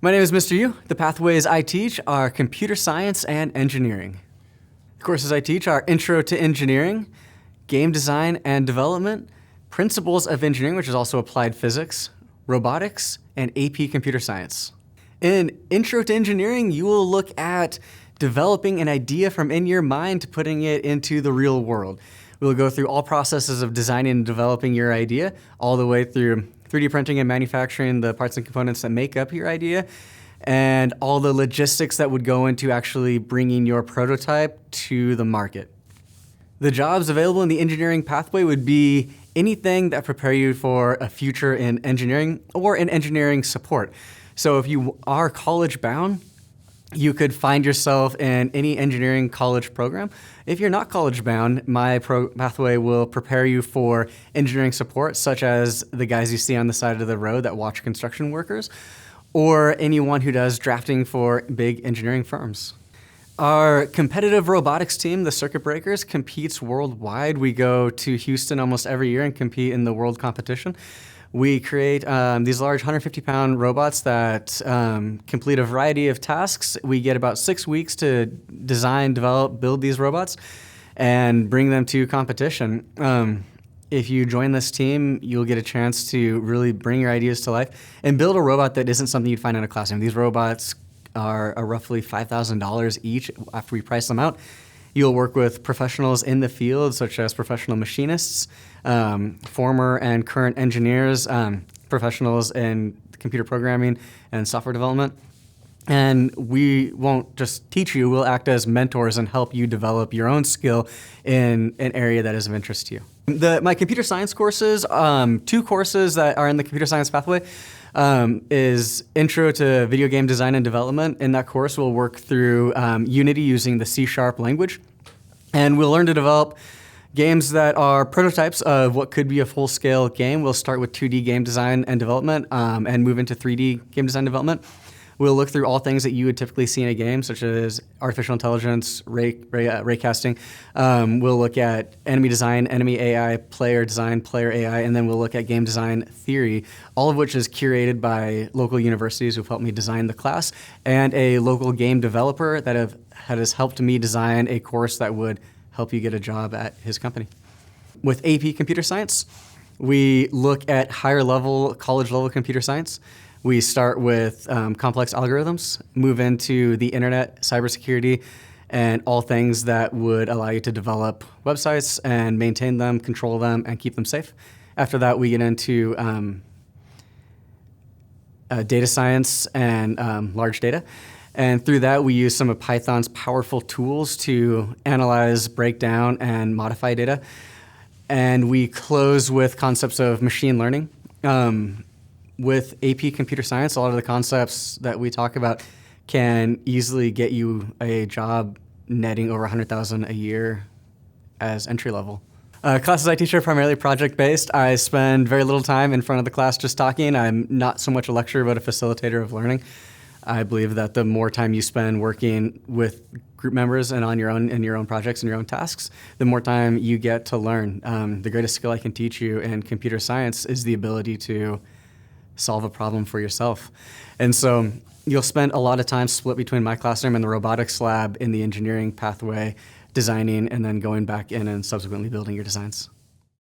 My name is Mr. Yu. The pathways I teach are computer science and engineering. The courses I teach are Intro to Engineering, Game Design and Development, Principles of Engineering, which is also Applied Physics, Robotics, and AP Computer Science. In Intro to Engineering, you will look at developing an idea from in your mind to putting it into the real world. We'll go through all processes of designing and developing your idea, all the way through 3D printing and manufacturing the parts and components that make up your idea, and all the logistics that would go into actually bringing your prototype to the market. The jobs available in the engineering pathway would be anything that prepare you for a future in engineering or in engineering support. So if you are college bound, you could find yourself in any engineering college program. If you're not college bound, my pathway will prepare you for engineering support, such as the guys you see on the side of the road that watch construction workers, or anyone who does drafting for big engineering firms. Our competitive robotics team, the Circuit Breakers, competes worldwide. We go to Houston almost every year and compete in the world competition. We create these large 150-pound robots that complete a variety of tasks. We get about 6 weeks to design, develop, build these robots, and bring them to competition. If you join this team, you'll get a chance to really bring your ideas to life and build a robot that isn't something you'd find in a classroom. These robots are roughly $5,000 each after we price them out. You'll work with professionals in the field, such as professional machinists, former and current engineers, professionals in computer programming and software development. And we won't just teach you, we'll act as mentors and help you develop your own skill in an area that is of interest to you. My computer science courses, 2 courses that are in the computer science pathway, is Intro to Video Game Design and Development. In that course, we'll work through Unity using the C# language, and we'll learn to develop games that are prototypes of what could be a full-scale game. We'll start with 2D game design and development and move into 3D game design development. We'll look through all things that you would typically see in a game, such as artificial intelligence, ray casting. We'll look at enemy design, enemy AI, player design, player AI, and then we'll look at game design theory, all of which is curated by local universities who've helped me design the class, and a local game developer that has helped me design a course that would help you get a job at his company. With AP Computer Science, we look at higher level, college level computer science. We start with complex algorithms, move into the internet, cybersecurity, and all things that would allow you to develop websites and maintain them, control them, and keep them safe. After that, we get into data science and large data. And through that, we use some of Python's powerful tools to analyze, break down, and modify data. And we close with concepts of machine learning. With AP Computer Science, a lot of the concepts that we talk about can easily get you a job netting over $100,000 a year as entry level. Classes I teach are primarily project-based. I spend very little time in front of the class just talking. I'm not so much a lecturer, but a facilitator of learning. I believe that the more time you spend working with group members and on your own projects and your own tasks, the more time you get to learn. The greatest skill I can teach you in computer science is the ability to solve a problem for yourself. And so you'll spend a lot of time split between my classroom and the robotics lab in the engineering pathway, designing and then going back in and subsequently building your designs.